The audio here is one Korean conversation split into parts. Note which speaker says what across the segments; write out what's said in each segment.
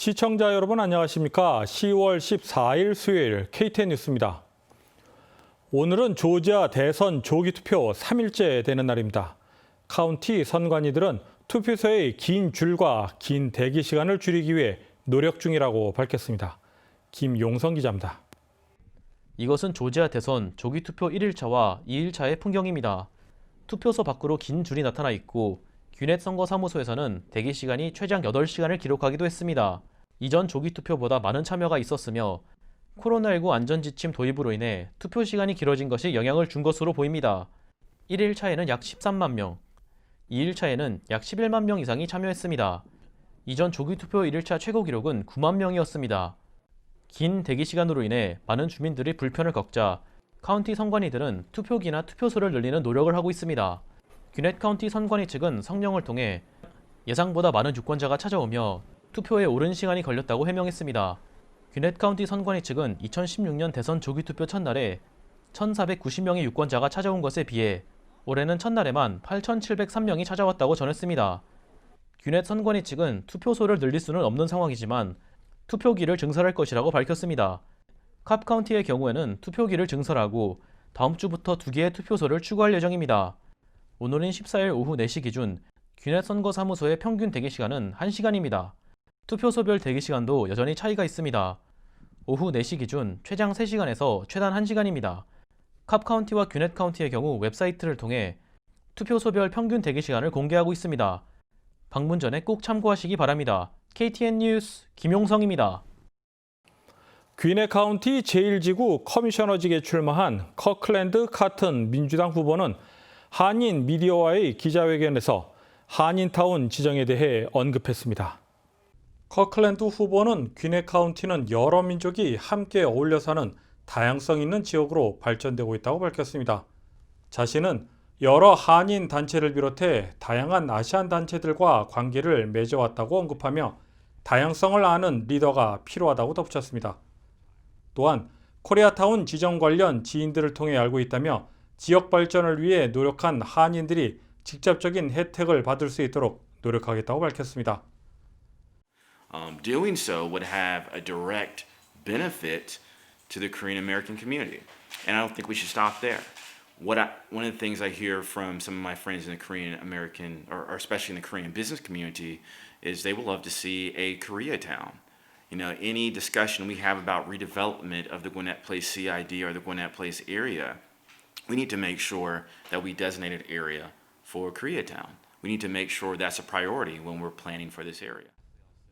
Speaker 1: 시청자 여러분 안녕하십니까? 10월 14일 수요일 KTN 뉴스입니다. 오늘은 조지아 대선 조기투표 3일째 되는 날입니다. 카운티 선관위들은 투표소의 긴 줄과 긴 대기 시간을 줄이기 위해 노력 중이라고 밝혔습니다. 김용성 기자입니다.
Speaker 2: 이것은 조지아 대선 조기투표 1일차와 2일차의 풍경입니다. 투표소 밖으로 긴 줄이 나타나 있고 귀넷 선거사무소에서는 대기 시간이 최장 8시간을 기록하기도 했습니다. 이전 조기투표보다 많은 참여가 있었으며 코로나19 안전지침 도입으로 인해 투표 시간이 길어진 것이 영향을 준 것으로 보입니다. 1일차에는 약 13만 명, 2일차에는 약 11만 명 이상이 참여했습니다. 이전 조기투표 1일차 최고 기록은 9만 명이었습니다. 긴 대기 시간으로 인해 많은 주민들이 불편을 겪자 카운티 선관위들은 투표기나 투표소를 늘리는 노력을 하고 있습니다. 귀넷 카운티 선관위 측은 성명을 통해 예상보다 많은 유권자가 찾아오며 투표에 오랜 시간이 걸렸다고 해명했습니다. 귀넷 카운티 선관위 측은 2016년 대선 조기투표 첫날에 1,490명의 유권자가 찾아온 것에 비해 올해는 첫날에만 8,703명이 찾아왔다고 전했습니다. 귀넷 선관위 측은 투표소를 늘릴 수는 없는 상황이지만 투표기를 증설할 것이라고 밝혔습니다. 캅 카운티의 경우에는 투표기를 증설하고 다음 주부터 2개의 투표소를 추가할 예정입니다. 오늘인 14일 오후 4시 기준 귀넷 선거사무소의 평균 대기시간은 1시간입니다. 투표소별 대기시간도 여전히 차이가 있습니다. 오후 4시 기준 최장 3시간에서 최단 1시간입니다. 캅 카운티와 귀넷 카운티의 경우 웹사이트를 통해 투표소별 평균 대기시간을 공개하고 있습니다. 방문 전에 꼭 참고하시기 바랍니다. KTN 뉴스 김용성입니다.
Speaker 1: 귀넷 카운티 제1지구 커미셔너직에 출마한 커클랜드 카튼 민주당 후보는 한인 미디어와의 기자회견에서 한인타운 지정에 대해 언급했습니다. 커클랜드 후보는 귀넷 카운티는 여러 민족이 함께 어울려 사는 다양성 있는 지역으로 발전되고 있다고 밝혔습니다. 자신은 여러 한인 단체를 비롯해 다양한 아시안 단체들과 관계를 맺어왔다고 언급하며 다양성을 아는 리더가 필요하다고 덧붙였습니다. 또한 코리아타운 지정 관련 지인들을 통해 알고 있다며 지역 발전을 위해 노력한 한인들이 직접적인 혜택을 받을 수 있도록 노력하겠다고 밝혔습니다.
Speaker 3: Doing so would have a direct benefit to the Korean American community, and I don't think we should stop there. One of the things I hear from some of my friends in the Korean American, or especially in the Korean business community, is they would love to see a Koreatown. You know, any discussion we have about redevelopment of the Gwinnett Place CID or the Gwinnett Place area, we need to make sure that we designate an area for Koreatown. We need to make sure that's a priority when we're planning for this area.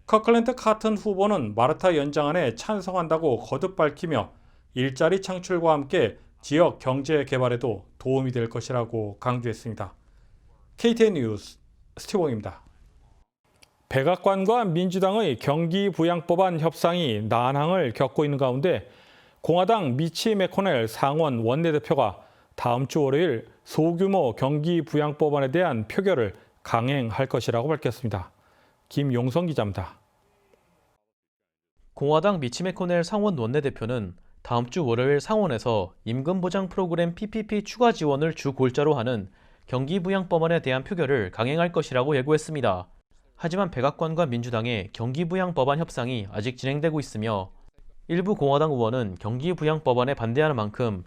Speaker 1: 커클랜드 카튼 후보는 마르타 연장안에 찬성한다고 거듭 밝히며 일자리 창출과 함께 지역 경제 개발에도 도움이 될 것이라고 강조했습니다. KTN 뉴스 스티븐입니다. 백악관과 민주당의 경기부양법안 협상이 난항을 겪고 있는 가운데 공화당 미치 매코넬 상원 원내대표가 다음 주 월요일 소규모 경기부양법안에 대한 표결을 강행할 것이라고 밝혔습니다. 김용성 기자입니다.
Speaker 2: 공화당 미치 매코넬 상원 원내대표는 다음 주 월요일 상원에서 임금보장 프로그램 PPP 추가 지원을 주 골자로 하는 경기부양법안에 대한 표결을 강행할 것이라고 예고했습니다. 하지만 백악관과 민주당의 경기부양법안 협상이 아직 진행되고 있으며 일부 공화당 의원은 경기부양법안에 반대하는 만큼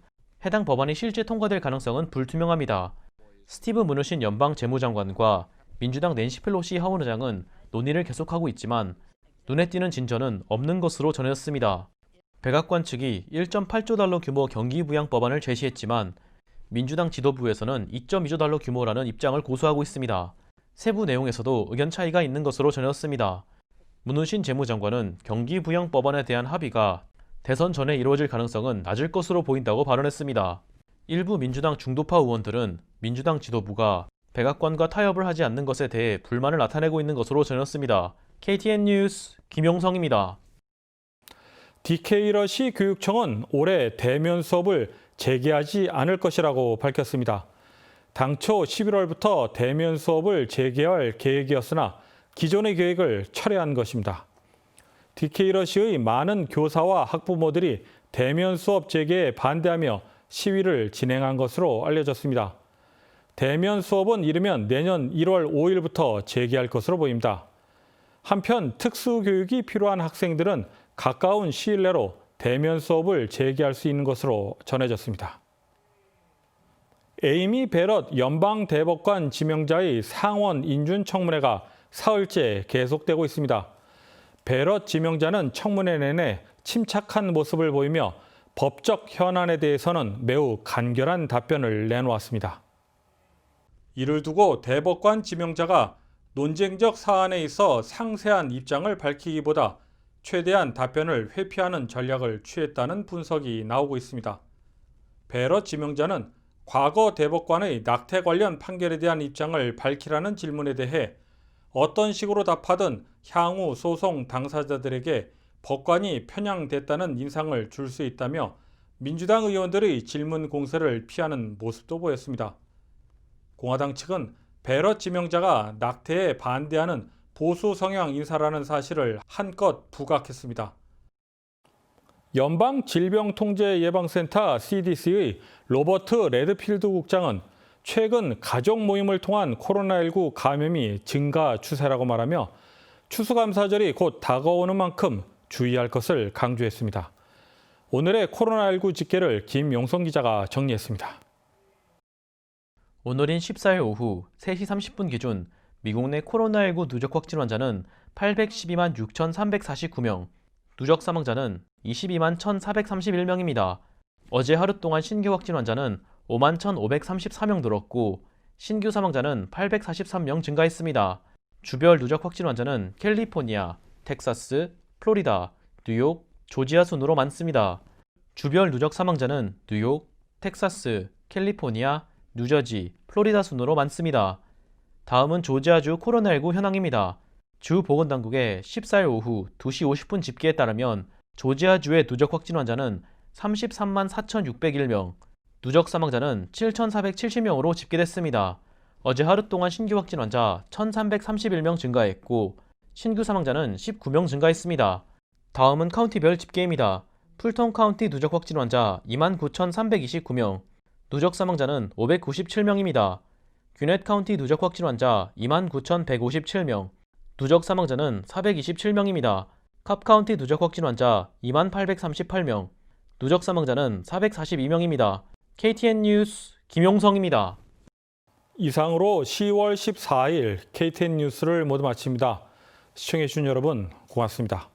Speaker 2: 해당 법안이 실제 통과될 가능성은 불투명합니다. 스티브 무누신 연방 재무장관과 민주당 낸시 펠로시 하원의장은 논의를 계속하고 있지만 눈에 띄는 진전은 없는 것으로 전해졌습니다. 백악관 측이 1.8조 달러 규모 경기부양법안을 제시했지만 민주당 지도부에서는 2.2조 달러 규모라는 입장을 고수하고 있습니다. 세부 내용에서도 의견 차이가 있는 것으로 전해졌습니다. 문훈신 재무장관은 경기부양법안에 대한 합의가 대선 전에 이루어질 가능성은 낮을 것으로 보인다고 발언했습니다. 일부 민주당 중도파 의원들은 민주당 지도부가 백악관과 타협을 하지 않는 것에 대해 불만을 나타내고 있는 것으로 전했습니다. KTN 뉴스 김용성입니다.
Speaker 1: DK 러시 교육청은 올해 대면 수업을 재개하지 않을 것이라고 밝혔습니다. 당초 11월부터 대면 수업을 재개할 계획이었으나 기존의 계획을 철회한 것입니다. DK 러시의 많은 교사와 학부모들이 대면 수업 재개에 반대하며 시위를 진행한 것으로 알려졌습니다. 대면 수업은 이르면 내년 1월 5일부터 재개할 것으로 보입니다. 한편 특수교육이 필요한 학생들은 가까운 시일 내로 대면 수업을 재개할 수 있는 것으로 전해졌습니다. 에이미 베럿 연방대법관 지명자의 상원 인준 청문회가 사흘째 계속되고 있습니다. 베럿 지명자는 청문회 내내 침착한 모습을 보이며 법적 현안에 대해서는 매우 간결한 답변을 내놓았습니다. 이를 두고 대법관 지명자가 논쟁적 사안에 있어 상세한 입장을 밝히기보다 최대한 답변을 회피하는 전략을 취했다는 분석이 나오고 있습니다. 베럿 지명자는 과거 대법관의 낙태 관련 판결에 대한 입장을 밝히라는 질문에 대해 어떤 식으로 답하든 향후 소송 당사자들에게 법관이 편향됐다는 인상을 줄 수 있다며 민주당 의원들의 질문 공세를 피하는 모습도 보였습니다. 공화당 측은 베럿 지명자가 낙태에 반대하는 보수 성향 인사라는 사실을 한껏 부각했습니다. 연방질병통제예방센터 CDC의 로버트 레드필드 국장은 최근 가족 모임을 통한 코로나19 감염이 증가 추세라고 말하며 추수감사절이 곧 다가오는 만큼 주의할 것을 강조했습니다. 오늘의 코로나19 집계를 김용성 기자가 정리했습니다.
Speaker 2: 오늘인 14일 오후 3시 30분 기준 미국 내 코로나19 누적 확진 환자는 812만 6,349명, 누적 사망자는 22만 1,431명입니다. 어제 하루 동안 신규 확진 환자는 5만 1,534명 늘었고 신규 사망자는 843명 증가했습니다. 주별 누적 확진 환자는 캘리포니아, 텍사스, 플로리다, 뉴욕, 조지아 순으로 많습니다. 주별 누적 사망자는 뉴욕, 텍사스, 캘리포니아, 뉴저지, 플로리다 순으로 많습니다. 다음은 조지아주 코로나19 현황입니다. 주 보건당국의 14일 오후 2시 50분 집계에 따르면 조지아주의 누적 확진 환자는 33만 4,601명, 누적 사망자는 7,470명으로 집계됐습니다. 어제 하루 동안 신규 확진 환자 1,331명 증가했고 신규 사망자는 19명 증가했습니다. 다음은 카운티별 집계입니다. 풀톤 카운티 누적 확진 환자 29,329명, 누적 사망자는 597명입니다. 귀넷 카운티 누적 확진 환자 29,157명, 누적 사망자는 427명입니다. 캅 카운티 누적 확진 환자 2838명, 누적 사망자는 442명입니다. KTN 뉴스 김용성입니다.
Speaker 1: 이상으로 10월 14일 KTN 뉴스를 모두 마칩니다. 시청해주신 여러분 고맙습니다.